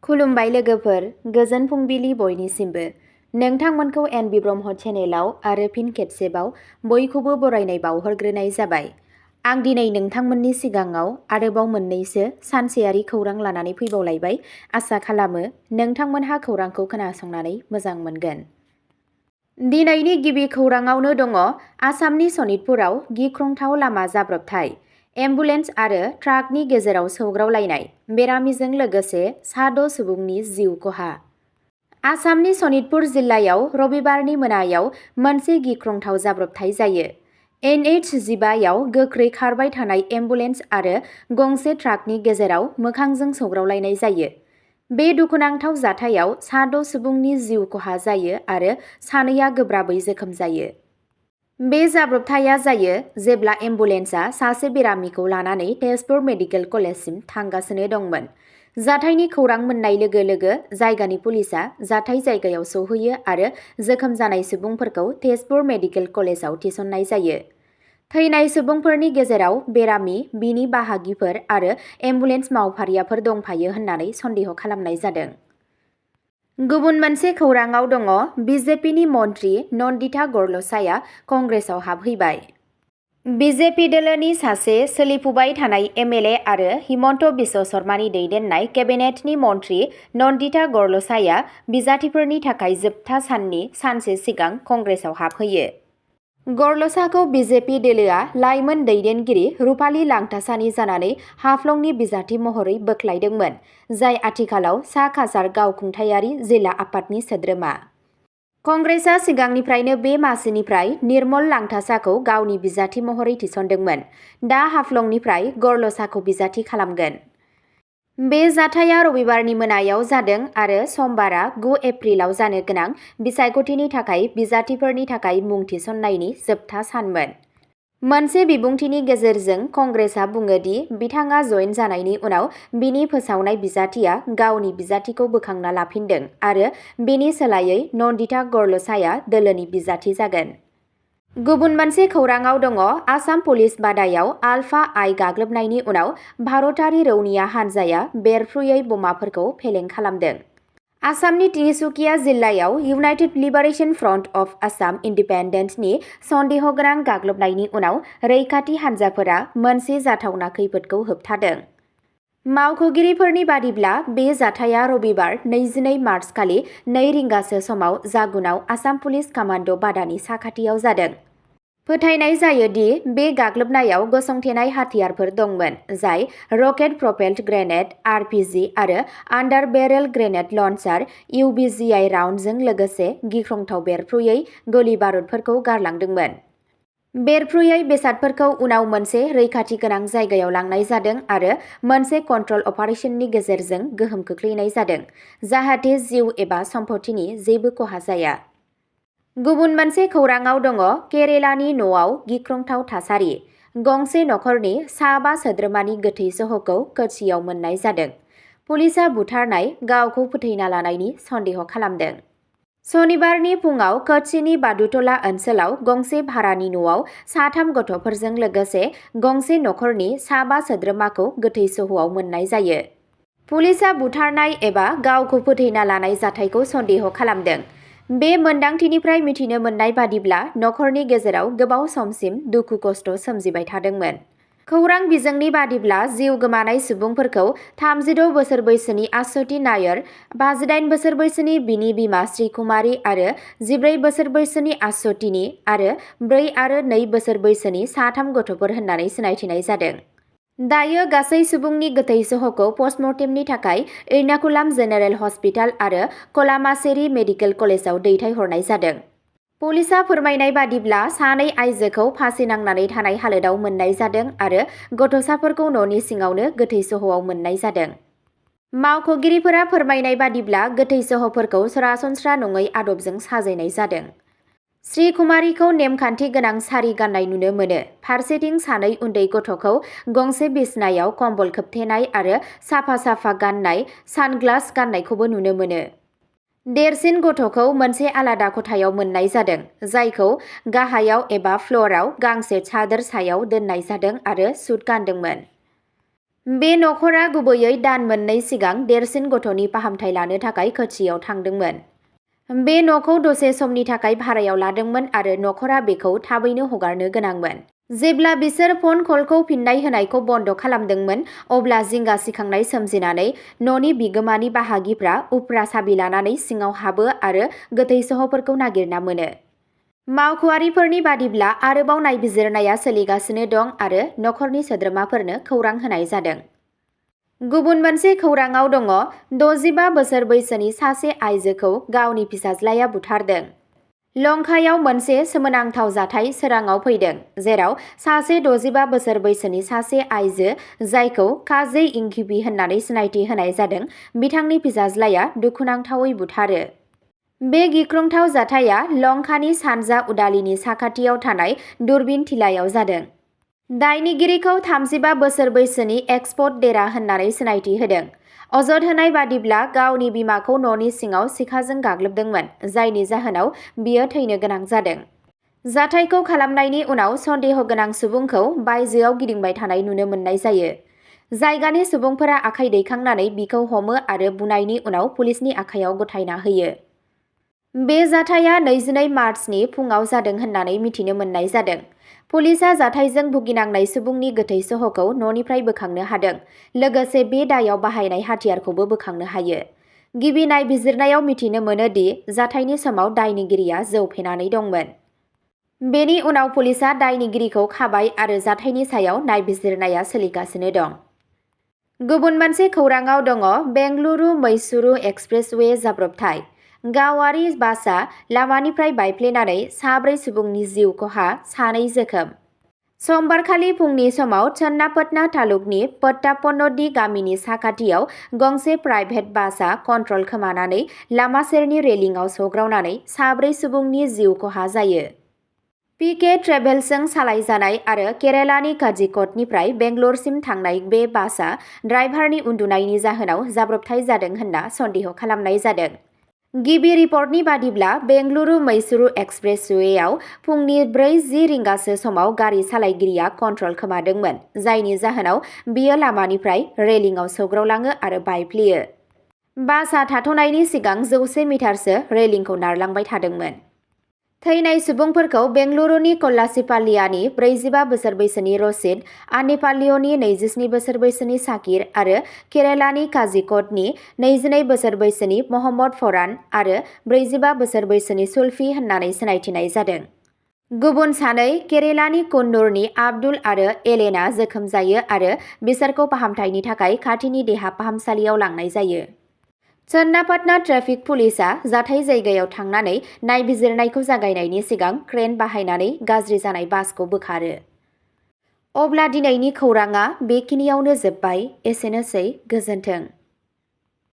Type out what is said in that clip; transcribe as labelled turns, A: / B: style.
A: खुलुमबाय लोगोफोर, गोजोन फुंबिलि बयनिसिमबो। नोंथांमोनखौ एनबि ब्रह्म चेनेलाव आरो फिन खेबसेबाव बयखौबो बरायनाय बावहरग्रोनाय जाबाय। आं दिनै नोंथांमोननि सिगाङाव आरोबाव मोननैसो सानसेयारि खौरां लानानै फैबावलायबाय। आसा खालामो नोंथांमोनहा खौरांखौ खोनासंनानै मोजां मोनगोन। दिनैनि गिबि खौराङावनो दङ आसामनि सनितपुराव गिख्रंथाव लामा जाब्रबथाय। एम्बुलेन्स आरो ट्राकनि गेजेराव सौग्रावलायनाय, बेरामिजों लोगोसे सा 6 सुबुंनि जिउ खहा। आसामनि सनितपुर जिल्लायाव रबिबारनि मोनायाव मोनसे गिख्रंथाव जाब्रबथाय जायो। NH-15 आव गोख्रै खारबाय थानाय एम्बुलेन्स आरो गंसे ट्राकनि गेजेराव मोखांजों सौग्रावलायनाय जायो। बे दुखुनांथाव जाथायाव सा 6 सुबुंनि जिउ खहा जायो आरो सानैया गोब्राबै जोखोम जायो। बे जाब्रबथाया जायो जेब्ला एम्बुलेन्सआ सासे बेरामिखौ लानानै तेजपुर मेडिकेल कलेजसिम थांगासिनो दंमोन। जाथायनि खौरां मोननाय लोगो लोगो जायगानि पुलिसआ जाथाय जायगायाव सौहैयो आरो जोखोम जानाय सुबुंफोरखौ तेजपुर मेडिकेल कलेजाव थिसननाय जायो। थैनाय सुबुंफोरनि गेजेराव बेरामि, बिनि बाहागिफोर आरो एम्बुलेन्स मावफारियाफोर दंफायो होननानै सन्देह खालामनाय जादों। गुबुन मोनसे खौराङाव दङ बिजेपिनि मन्त्रि नन्दिता गरलचाया कंग्रेसआव हाबहैबाय। बिजेपि दोलोनि सासे सोलिफुबाय थानाय एमएलए आरो हिमन्त बिश्व शर्मानि दैदेननाय केबिनेटनि मन्त्रि नन्दिता गरलचाया बिजाथिफोरनि थाखाय जोबथा साननि सानसे सिगां कंग्रेसआव हाबहैयो। गरलचाखौ बिजेपि दोलोआ लाइमोन दैदेनगिरि रुपाली लांटासानि जानानै हाफ्लंनि बिजाथि महरै बोख्लायदोंमोन, जाय आथिखालाव सा काछार गावखुंथायारि जिल्ला आफादनि सोद्रोमा। कंग्रेसआ सिगांनिफ्रायनो बे मासिनिफ्राय निर्मल लांटासाखौ गावनि बिजाथि महरै थिसनदोंमोन। दा हाफ्लंनिफ्राय गरलचाखौ बिजाथि खालामगोन। बे जाथाया रबिबारनि मोनायाव जादों आरो समबारआ 9 एप्रिलाव जानो गोनां बिसायख'थिनि थाखाय बिजाथिफोरनि थाखाय मुं थिसननायनि जोबथा सानमोन। मोनसे बिबुंथिनि गेजेरजों कंग्रेसआ बुङो दि बिथाङा जइन जानायनि उनाव बिनि फोसावनाय बिजाथिया गावनि बिजाथिखौ बोखांना लाफिनदों आरो बेनि सोलायै नन्दिता गरलचाया दोलोनि बिजाथि जागोन। गुबुन मोनसे खौराङाव दङ आसाम पुलिस बादायाव आलफा आइ गाग्लोबनायनि उनाव भारतारि रौनिया हान्जाया बेरफ्रुयै बमाफोरखौ फेलें खालामदों। आसामनि तिनिसुकिया जिल्लायाव United Liberation Front of Assam इन्डिपेन्डेन्टनि सन्देहगोनां गाग्लोबनायनि उनाव रैखाथि हान्जाफोरा मोनसे जाथावना खैफोदखौ होबथादों। मावख'गिरिफोरनि बादिब्ला बे जाथाया रबिबार 22 मार्चखालि 2 रिंगासो समाव जागुनाव आसाम पुलिस कामान्ड' बादानि साखाथियाव जादों। फोथायनाय जायो दि बे गाग्लोबनायाव गसंथेनाय हाथियारफोर दंमोन, जाय रकेट प्रपेल्ड ग्रेनेड (आरपिजि) आरो आन्डार बेरेल ग्रेनेड लन्चार (इउबिजिआइ) राउन्डजों लोगोसे गिख्रंथाव बेरफ्रुयै गुलि बारुदफोरखौ गारलांदोंमोन। बेरफ्रुयै बेसादफोरखौ उनाव मोनसे रैखाथि गोनां जायगायाव लांनाय जादों आरो मोनसे कन्ट्रल अपारेशननि गेजेरजों गोहोम खोख्लैनाय जादों, जाहाथे जिउ एबा सम्पथिनि जेबो खहा जाया। गुबुन मोनसे खौराङाव दङ केरेलानि न'आव गिख्रंथाव थासारि। गंसे नखरनि सा 5 सोद्रोमानि गोथै सह'खौ कोच्चिआव मोननाय जादों। पुलिसआ बुथारनाय, गावखौ फोथैना लानायनि सन्देह खालामदों। सनिबारनि फुंआव कोच्चिनि बादुटला ओनसोलाव गंसे भारानि न'आव सा 3 गथ'फोरजों लोगोसे गंसे नखरनि सा 5 सोद्रोमाखौ गोथै सह'आव मोननाय जायो। पुलिसआ बुथारनाय एबा गावखौ फोथैना लानाय जाथायखौ सन्देह खालामदों। बे मोनदांथिनिफ्राय मिथिनो मोननाय बादिब्ला नखरनि गेजेराव गोबाव समसिम दुखु खस्ट सोमजिबाय थादोंमोन। खौरां बिजोंनि बादिब्ला जिउ गोमानाय सुबुंफोरखौ 36 बोसोर बैसोनि आश्वती नायर, 58 बोसोर बैसोनि बिनि बिमा श्रीकुमारी आरो 14 बोसोर बैसोनि आश्वतीनि आरो 4 आरो 2 बोसोर बैसोनि सा 3 गथ'फोर होननानै सिनायथिनाय जादों। दायो गासै सुबुंनि गोथै सह'खौ पस्टमर्टेमनि थाखाय एर्नाकुलाम जेनेरेल हस्पिटाल आरो कलामासेरी मेडिकेल कलेजाव दैथायहरनाय जादों। पुलिसआ फोरमायनाय बादिब्ला सानै आइजोखौ फासि नांनानै थानाय हालोदाव मोननाय जादों आरो गथ'साफोरखौ न'नि सिङावनो गोथै सह'आव मोननाय जादों। मावख'गिरिफोरा फोरमायनाय बादिब्ला गोथै सह'फोरखौ सरासनस्रा नङै आदबजों साजायनाय जादों। श्रीकुमारीखौ नेमखान्थि गोनां सारि गाननाय नुनो मोनो। फारसेथिं सानै उन्दै गथ'खौ गंसे बिसनायाव कम्बल खोबथेनाय आरो साफा साफा गाननाय सानग्लास गाननायखौबो नुनो मोनो। देरसिन गथ'खौ मोनसे आलादा खथायाव मोननाय जादों, जायखौ गाहायाव एबा फ्ल'रआव गांसे चादर सायाव दोननाय जादों आरो सुट गानदोंमोन। बे नखरा गुबैयै दान मोननै सिगां देरसिन गथ'नि फाहामथाय लानो थाखाय कोच्चिआव थांदोंमोन। बे न'खौ दसे समनि थाखाय भारायाव लादोंमोन आरो नखरा बेखौ थाबैनो हगारनो गोनांमोन। जेब्ला बिसोर फन कलखौ फिन्नाय होनायखौ बन्द खालामदोंमोन, अब्ला जिंगा सिखांनाय सोमजिनानै न'नि बिगोमानि बाहागिफ्रा उफ्रा साबि लानानै सिङाव हाबो आरो गोथै सहफोरखौ नागिरना मोनो। मावख'आरिफोरनि बादिब्ला आरोबाव नायबिजिरनाया सोलिगासिनो दं आरो नखरनि सोद्रोमाफोरनो खौरां होनाय जादों। गुबुन मोनसे खौराङाव दङ, 65 बोसोर बैसोनि सासे आइजोखौ गावनि फिसाज्लाया बुथारदों। लंकायाव मोनसे सोमोनांथाव जाथाय सोराङाव फैदों, जेराव सासे 65 बोसोर बैसोनि सासे आइजो, जायखौ काजे इंगिबी होननानै सिनायथि होनाय जादों, बिथांनि फिसाज्लाया दुखुनांथावै बुथारो। बे गिख्रंथाव जाथाया लंकानि सानजा उदालिनि साखाथियाव थानाय दुरबिन टिलायाव जादों। दायनिगिरिखौ 35 बोसोर बैसोनि एक्सपर्ट डेरा होननानै सिनायथि होदों। अजद होनाय बादिब्ला गावनि बिमाखौ न'नि सिङाव सिखाजों गाग्लोबदोंमोन, जायनि जाहोनाव बियो थैनो गोनां जादों। जाथायखौ खालामनायनि उनाव सन्देह गोनां सुबुंखौ बायजोआव गिदिंबाय थानाय नुनो मोननाय जायो। जायगानि सुबुंफोरा आखाइ दैखांनानै बिखौ हमो आरो बुनायनि उनाव पुलिसनि आखायाव गथायना होयो। बे जाथाया 22 मार्चनि फुंआव जादों होननानै मिथिनो मोननाय जादों। पुलिसआ जाथायजों भुगिनांनाय सुबुंनि गोथै सहखौ न'निफ्राय बोखांनो हादों, लोगोसे बे दायाव बाहायनाय हाथियारखौबो बोखांनो हायो। गिबि नायबिजिरनायाव मिथिनो मोनो दि जाथायनि समाव दायनिगिरिया जौ फेनानै दंमोन। बेनि उनाव पुलिसआ दायनिगिरिखौ खाबाय आरो जाथायनि सायाव नायबिजिरनाया सोलिगासिनो दं। गुबुन मोनसे खौराङाव दङ, बेंगलुरु-मैसुरु एक्सप्रेसवे जाब्रबथाय। गावारि बासआ लामानिफ्राय बायफ्लेनानै 4 सुबुंनि जिउ खहा, 2 जोखोम। समबारखालि फुंनि समाव चन्नापटना तालुकनि पट्टापनडी गामिनि साखाथियाव गंसे प्राइभेट बासआ कन्ट्रल खोमानानै लामा सेरनि रेलिंआव सौग्रावनानै 4 सुबुंनि जिउ खहा जायो। पीके ट्रेभेल्सजों सालायजानाय आरो केरालानि काजिक'डनिफ्राय बेंगलरसिम थांनाय बे बासआ ड्राइभारनि उन्दुनायनि जाहोनाव जाब्रबथाय जादों होनना सन्देह खालामनाय जादों। गिबि रिपर्टनि बादिब्ला बेंगलुरु-मैसुरु एक्सप्रेसवेआव फुंनि 4:10 रिंगासो समाव गारि सालायगिरिया कन्ट्रल खोमादोंमोन, जायनि जाहोनाव बियो लामानिफ्राय रेलिंआव सौग्रावलाङो आरो बायफ्लेयो। बासआ थाथ'नायनि सिगां 100 मिटारसो रेलिंखौ नारलांबाय थादोंमोन। थैनाय सुबुंफोरखौ बेंगलुरुनि कल्लासिपाल्लियानि 45 बोसोर बैसोनि रशिद, आनेपाल्लियनि 27 बोसोर बैसोनि शाकिर आरो केरालानि काजिक'डनि 22 बोसोर बैसोनि महम्मद फरान आरो 45 बोसोर बैसोनि सुल्फी होननानै सिनायथिनाय जादों। गुबुन 2 केरेलानि कन्नुरनि आब्दुल आरो एलेना जोखोम जायो आरो बिसोरखौ फाहामथायनि थाखाय खाथिनि देहा फाहामसालियाव लांनाय जायो। चन्नापटना ट्रेफिक पुलिसआ जाथाय जायगायाव थांनानै नायबिजिरनायखौ जागायनायनि सिगां क्रेन बाहायनानै गाज्रि जानाय बासखौ बोखारो। अब्ला दिनैनि खौराङा बेखिनियावनो जोबबाय। एसेनोसै, गोजोन्थों।